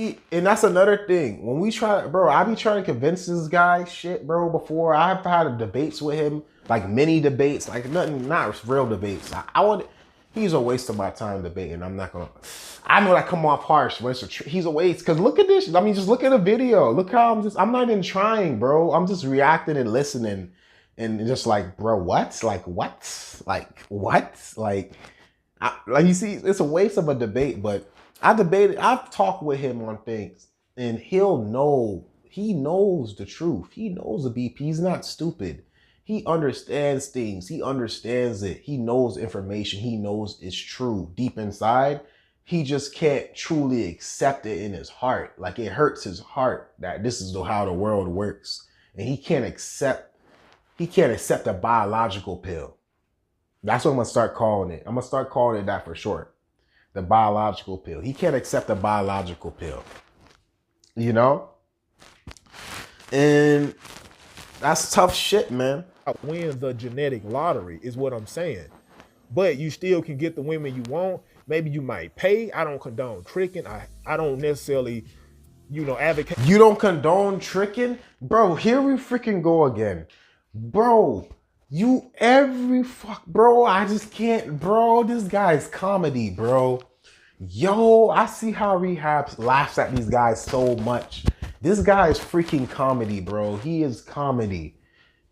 see, and that's another thing. When we try, bro, I be trying to convince this guy shit, bro, before. I've had debates with him, like mini debates, like nothing, not real debates. I would, he's a waste of my time debating. I'm not gonna, I know that come off harsh, but he's a waste. Cause look at this, I mean, just look at the video. Look how I'm not even trying, bro. I'm just reacting and listening and just like, bro, what? Like, what? Like, what? Like you see, it's a waste of a debate, but I've talked with him on things and he knows the truth. He knows the BP. He's not stupid. He understands things. He understands it. He knows information. He knows it's true deep inside. He just can't truly accept it in his heart. Like it hurts his heart that this is how the world works. And he can't accept a biological pill. That's what I'm gonna start calling it. I'm gonna start calling it that for short. The biological pill. He can't accept the biological pill. You know? And that's tough shit, man. Wins the genetic lottery is what I'm saying. But you still can get the women you want. Maybe you might pay. I don't condone tricking. I don't necessarily, advocate. You don't condone tricking? Bro, here we freaking go again. Bro, bro, I just can't, bro. This guy's comedy, bro. Yo, I see how Rehab laughs at these guys so much. This guy is freaking comedy, bro. He is comedy.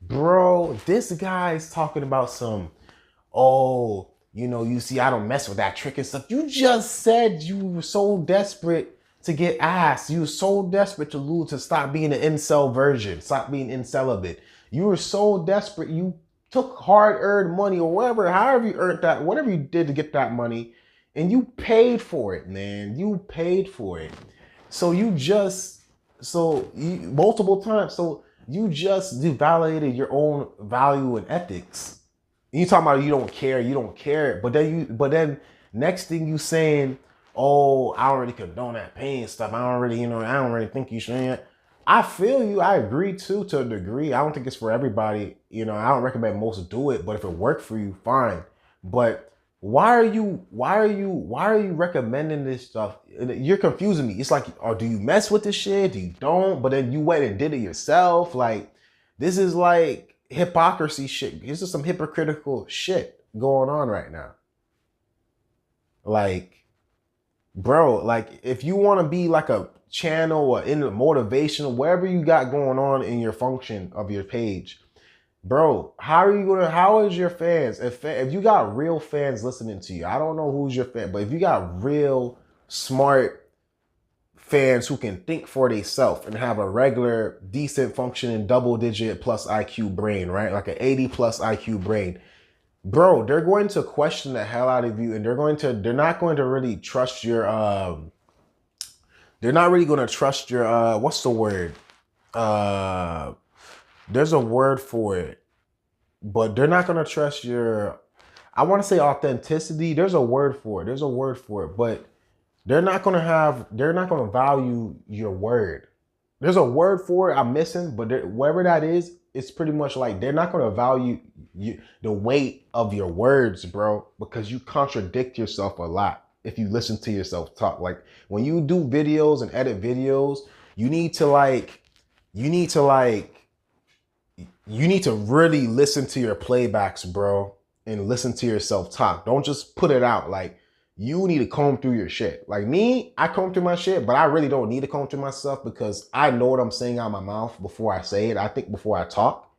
Bro, this guy's talking about some, you see, I don't mess with that trick and stuff. You just said you were so desperate to get ass. You were so desperate to stop being an incel virgin, stop being incelibate. You were so desperate. You took hard-earned money or whatever, however you earned that, whatever you did to get that money, and you paid for it, man. You paid for it. Multiple times. So you just devaluated your own value and ethics. You talking about you don't care. But then next thing you saying, oh, I don't really condone that pain stuff. I don't really think you should. I feel you. I agree too, to a degree. I don't think it's for everybody. I don't recommend most do it, but if it worked for you, fine. But why are you recommending this stuff? You're confusing me. It's like, or do you mess with this shit? Do you don't? But then you went and did it yourself. Like, this is like hypocrisy shit. This is some hypocritical shit going on right now. Like, bro, like if you want to be like a channel or in motivational, whatever you got going on in your function of your page, bro, how is your fans? If you got real fans listening to you, I don't know who's your fan, but if you got real smart fans who can think for themselves and have a regular, decent functioning double-digit plus IQ brain, right? Like an 80 plus IQ brain, bro, they're going to question the hell out of you, and they're not going to really trust your what's the word? There's a word for it, but they're not going to trust your, I want to say authenticity. There's a word for it, but they're not going to value your word. There's a word for it I'm missing, but whatever that is, it's pretty much like they're not going to value the weight of your words, bro, because you contradict yourself a lot. If you listen to yourself talk, like when you do videos and edit videos, you need to really listen to your playbacks, bro, and listen to yourself talk. Don't just put it out. Like, you need to comb through your shit. Like me, I comb through my shit, but I really don't need to comb through myself because I know what I'm saying out of my mouth before I say it. I think before I talk.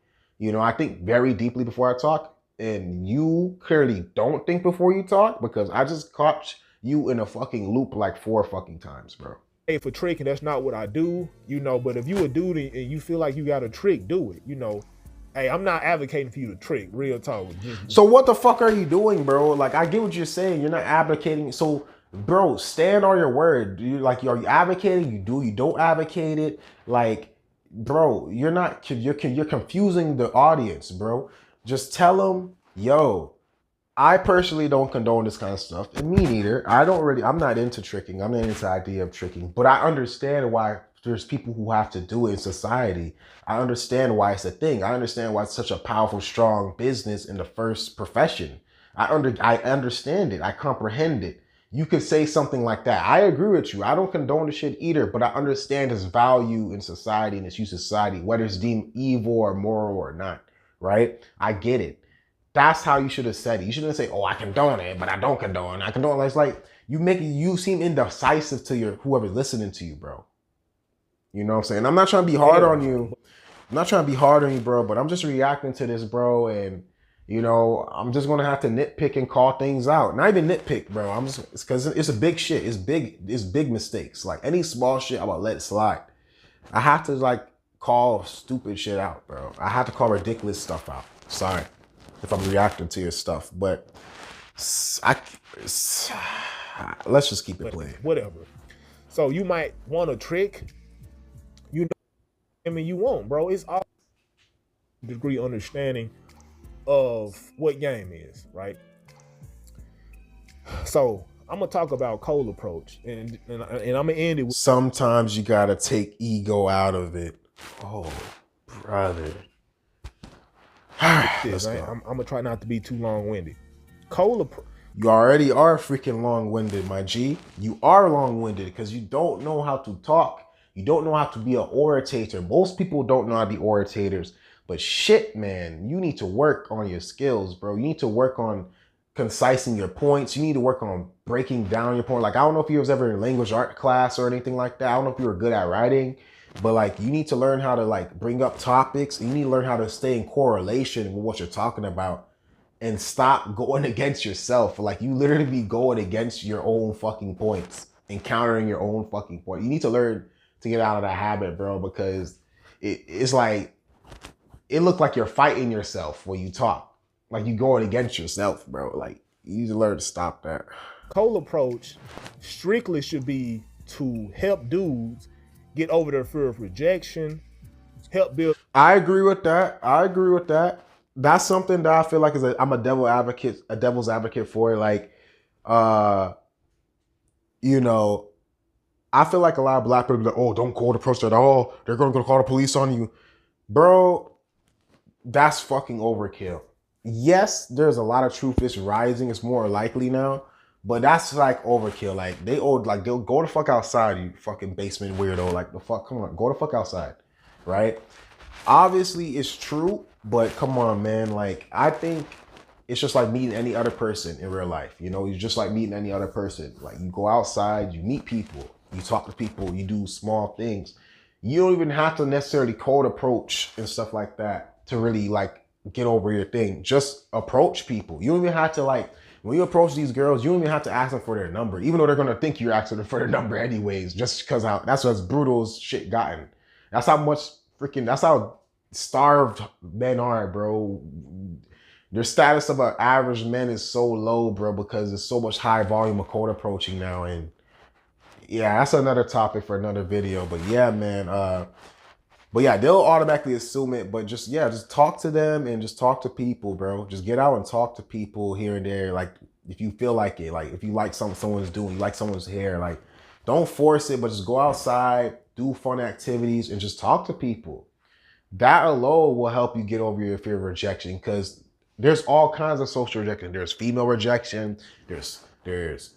I think very deeply before I talk. And you clearly don't think before you talk because I just caught you in a fucking loop like 4 fucking times, bro. Hey, for tricking, that's not what I do, but if you a dude and you feel like you got a trick, do it, Hey, I'm not advocating for you to trick, real talk. So what the fuck are you doing, bro? Like, I get what you're saying. You're not advocating. So, bro, stand on your word. Are you advocating? You don't advocate it. Like, bro, you're confusing the audience, bro. Just tell them, yo, I personally don't condone this kind of stuff. And me neither. I'm not into tricking. I'm not into the idea of tricking. But I understand why there's people who have to do it in society. I understand why it's a thing. I understand why it's such a powerful, strong business in the first profession. I understand it. I comprehend it. you could say something like that. I agree with you. I don't condone the shit either, but I understand its value in society and its use in society, whether it's deemed evil or moral or not, right? I get it. That's how you should have said it. You shouldn't say, oh, I condone it, but I don't condone it. I condone it. It's like you seem indecisive to your whoever's listening to you, bro. You know what I'm saying? I'm not trying to be hard on you. I'm not trying to be hard on you, bro, but I'm just reacting to this, bro, and you know, I'm just gonna have to nitpick and call things out. Not even nitpick, bro. I'm just because it's a big shit. It's big mistakes. Like any small shit, I'm gonna let it slide. I have to like call stupid shit out, bro. I have to call ridiculous stuff out. Sorry if I'm reacting to your stuff, but let's just keep it playing. Whatever. So you might want a trick. You know, I mean, you won't, bro. It's all degree understanding of what game is, right? So I'm gonna talk about cold approach, and I'm gonna end it with sometimes you gotta take ego out of it. Oh, brother. this, right? I'm gonna try not to be too long-winded. Cold approach. You already are freaking long-winded, my G. You are long-winded because you don't know how to talk. You don't know how to be an orator. Most people don't know how to be orators. But shit, man, you need to work on your skills, bro. You need to work on concising your points. You need to work on breaking down your point. Like, I don't know if you was ever in language art class or anything like that. I don't know if you were good at writing, but like, you need to learn how to like bring up topics. You need to learn how to stay in correlation with what you're talking about and stop going against yourself. Like, you literally be going against your own fucking points and countering your own fucking point. You need to learn to get out of that habit, bro, because it's like, it looked like you're fighting yourself when you talk. Like you going against yourself, bro. Like you need to learn to stop that. Cold approach strictly should be to help dudes get over their fear of rejection, help build. I agree with that. That's something that I feel like I'm a devil's advocate for. Like, you know, I feel like a lot of black people are like, oh, don't cold approach at all. They're going to call the police on you. Bro, that's fucking overkill. Yes, there's a lot of truth is rising. It's more likely now, but that's like overkill. Like they'll go the fuck outside, you fucking basement weirdo. Like the fuck, come on, go the fuck outside, right? Obviously, it's true, but come on, man. Like I think it's just like meeting any other person in real life. You know, you're just like meeting any other person. Like you go outside, you meet people, you talk to people, you do small things. You don't even have to necessarily cold approach and stuff like that to really like get over your thing. Just approach people. You don't even have to like, when you approach these girls, you don't even have to ask them for their number, even though they're gonna think you're asking them for their number anyways, just because that's what's brutal as shit gotten. That's how starved men are, bro. Their status of an average man is so low, bro, because there's so much high volume of cold approaching now. And yeah, that's another topic for another video. But yeah, man, but yeah, they'll automatically assume it, but just talk to them and just talk to people, bro. Just get out and talk to people here and there. Like if you feel like it, like if you like something someone's doing, you like someone's hair, like don't force it, but just go outside, do fun activities and just talk to people. That alone will help you get over your fear of rejection, because there's all kinds of social rejection. There's female rejection. There's there's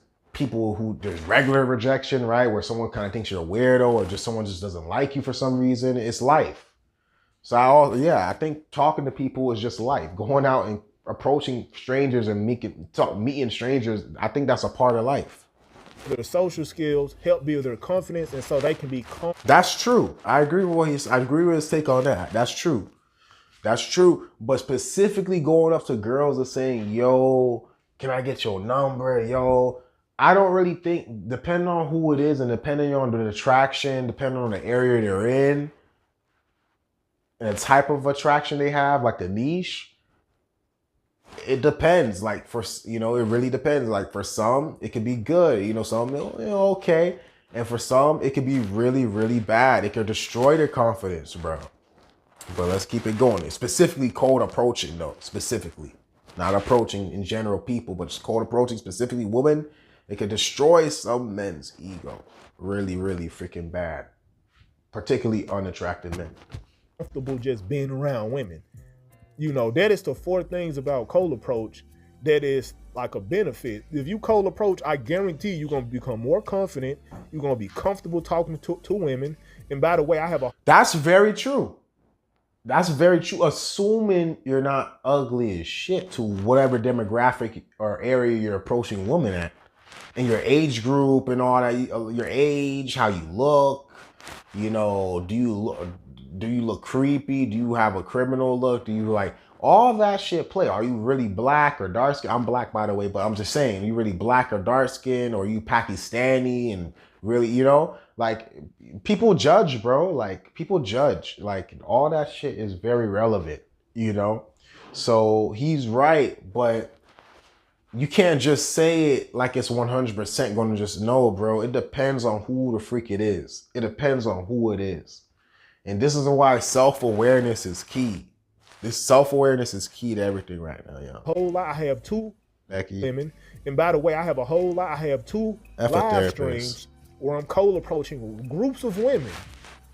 regular rejection, right? Where someone kind of thinks you're a weirdo or just someone just doesn't like you for some reason. It's life. So I think talking to people is just life. Going out and approaching strangers and meeting strangers, I think that's a part of life. Their social skills help build their confidence, and so they can be That's true. I agree with his take on that. That's true. But specifically going up to girls and saying, yo, can I get your number? Yo, I don't really think, depending on who it is and depending on the attraction, depending on the area they're in and the type of attraction they have, like the niche, it depends. Like it really depends. Like for some, it could be good. Some, okay. And for some, it could be really, really bad. It could destroy their confidence, bro. But let's keep it going. Specifically cold approaching though, specifically. Not approaching in general people, but just cold approaching, specifically women. It could destroy some men's ego. Really, really freaking bad. Particularly unattractive men. Comfortable just being around women. That is the 4 things about cold approach that is like a benefit. If you cold approach, I guarantee you're gonna become more confident. You're gonna be comfortable talking to women. And by the way, I have a That's very true. That's very true. Assuming you're not ugly as shit to whatever demographic or area you're approaching women at, and your age group and all that, your age, how you look, you know, do you look creepy? Do you have a criminal look? Do you like all that shit play? Are you really black or dark skin? I'm black, by the way, but I'm just saying, you really black or dark skin, or you Pakistani and really, you know, like people judge, bro. Like people judge. Like all that shit is very relevant, you know? So he's right, but you can't just say it like it's 100% going to just know, bro. It depends on who the freak it is. It depends on who it is. And this is why self-awareness is key. This self-awareness is key to everything right now, yo. whole lot. I have 2 Becky. women. And by the way, I have a whole lot. I have 2 live streams where I'm cold approaching groups of women.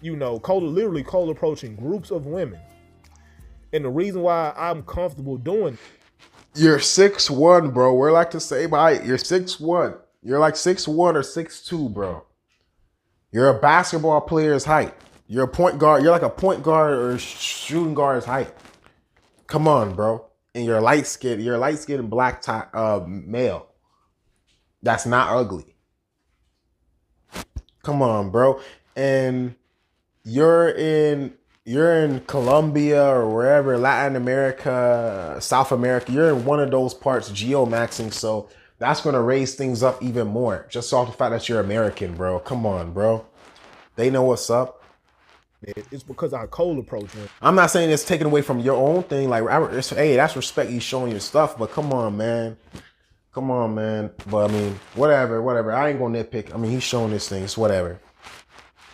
You know, literally cold approaching groups of women. And the reason why I'm comfortable doing, you're 6'1", bro. We're like the same height. You're 6'1". You're like 6'1" or 6'2", bro. You're a basketball player's height. You're a point guard. You're like a point guard or shooting guard's height. Come on, bro. And you're light skinned. You're a light skinned black male. That's not ugly. Come on, bro. And you're in Colombia or wherever, Latin America, South America. You're in one of those parts geomaxing, so that's going to raise things up even more. Just off the fact that you're American, bro. Come on, bro. They know what's up. it's because I cold approach them. I'm not saying it's taken away from your own thing. Like, hey, that's respect. You showing your stuff, but come on, man. Come on, man. But I mean, whatever. I ain't gonna nitpick. I mean, he's showing this thing. It's whatever.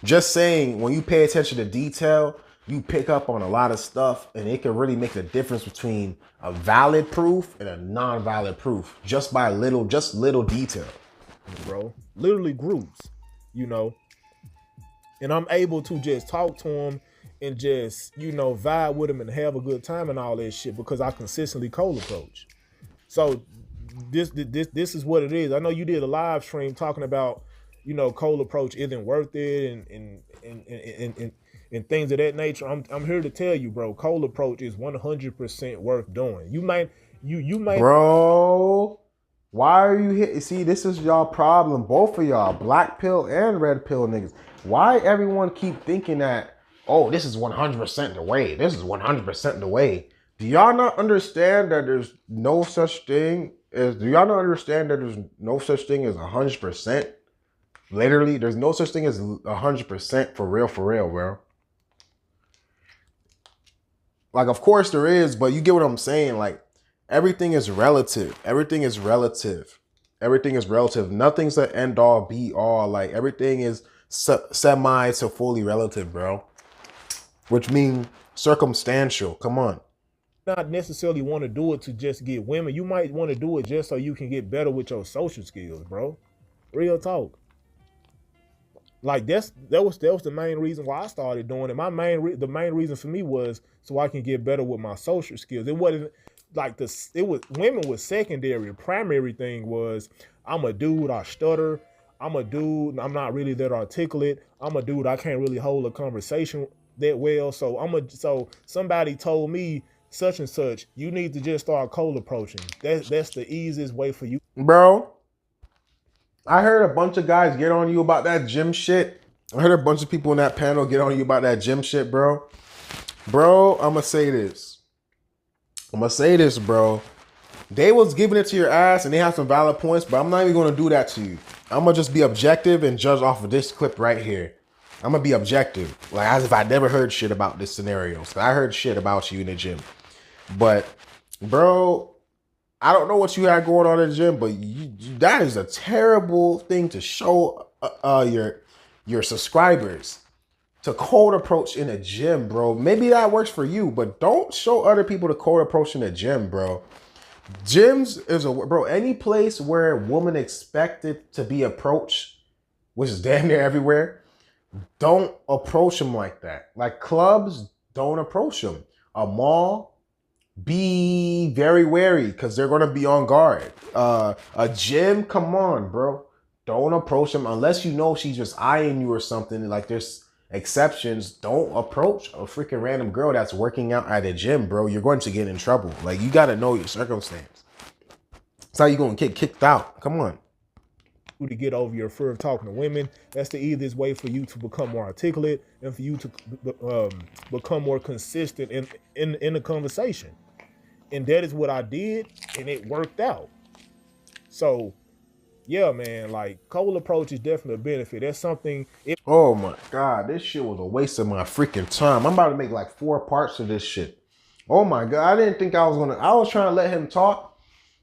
Just saying, when you pay attention to detail, you pick up on a lot of stuff, and it can really make a difference between a valid proof and a non-valid proof just by little detail. Bro, literally groups, you know. And I'm able to just talk to them and just, you know, vibe with them and have a good time and all that shit because I consistently cold approach. So this is what it is. I know you did a live stream talking about, you know, cold approach isn't worth it and things of that nature. I'm here to tell you, bro, cold approach is 100% worth doing. You might Bro, why are you here? See, this is y'all problem, both of y'all, black pill and red pill niggas. Why everyone keep thinking that, oh, this is 100% the way. This is 100% the way. Do y'all not understand that there's no such thing as, do y'all not understand that there's no such thing as 100%? Literally, there's no such thing as 100% for real, bro. Like, of course there is, but you get what I'm saying? Like, everything is relative. Everything is relative. Everything is relative. Nothing's an end all be all. Like, everything is semi to fully relative, bro. Which means circumstantial. Come on. Not necessarily want to do it to just get women. You might want to do it just so you can get better with your social skills, bro. Real talk. Like that was the main reason why I started doing it. The main reason for me was so I can get better with my social skills. It wasn't like women was secondary. The primary thing was I'm a dude, I stutter. I'm a dude, I'm not really that articulate. I'm a dude, I can't really hold a conversation that well. So somebody told me such and such, you need to just start cold approaching. That's the easiest way for you. Bro, I heard a bunch of guys get on you about that gym shit. I heard a bunch of people in that panel get on you about that gym shit, bro. Bro, I'm gonna say this, bro. They was giving it to your ass and they have some valid points, but I'm not even gonna do that to you. I'm gonna just be objective and judge off of this clip right here. I'm gonna be objective, like as if I never heard shit about this scenario. So I heard shit about you in the gym. But, bro, I don't know what you had going on in the gym, but that is a terrible thing to show your subscribers, to cold approach in a gym, bro. Maybe that works for you, but don't show other people the cold approach in a gym, bro. Gyms is any place where a woman expected to be approached, which is damn near everywhere, don't approach them like that. Like clubs, don't approach them. A mall, be very wary because they're gonna be on guard. A gym, come on, bro. Don't approach them unless you know she's just eyeing you or something. Like there's exceptions. Don't approach a freaking random girl that's working out at a gym, bro. You're going to get in trouble. Like you gotta know your circumstance. That's how you gonna get kicked out. Come on. To get over your fear of talking to women. That's the easiest way for you to become more articulate and for you to become more consistent in the conversation. And that is what I did, and it worked out. So, yeah, man, like cold approach is definitely a benefit. That's something. Oh my God, this shit was a waste of my freaking time. I'm about to make like 4 parts of this shit. Oh my God, I didn't think I was trying to let him talk,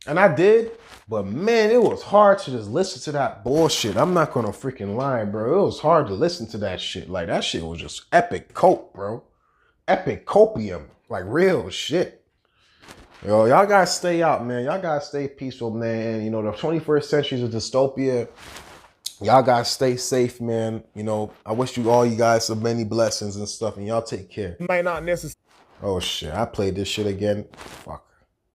and I did. But man, it was hard to just listen to that bullshit. I'm not gonna freaking lie, bro. It was hard to listen to that shit. Like that shit was just epic cope, bro. Epic copium. Like real shit. Yo, y'all gotta stay out, man. Y'all gotta stay peaceful, man. You know, the 21st century is a dystopia. Y'all gotta stay safe, man. You know, I wish all you guys some many blessings and stuff, and y'all take care. Might not necessarily. Oh shit, I played this shit again. Fuck.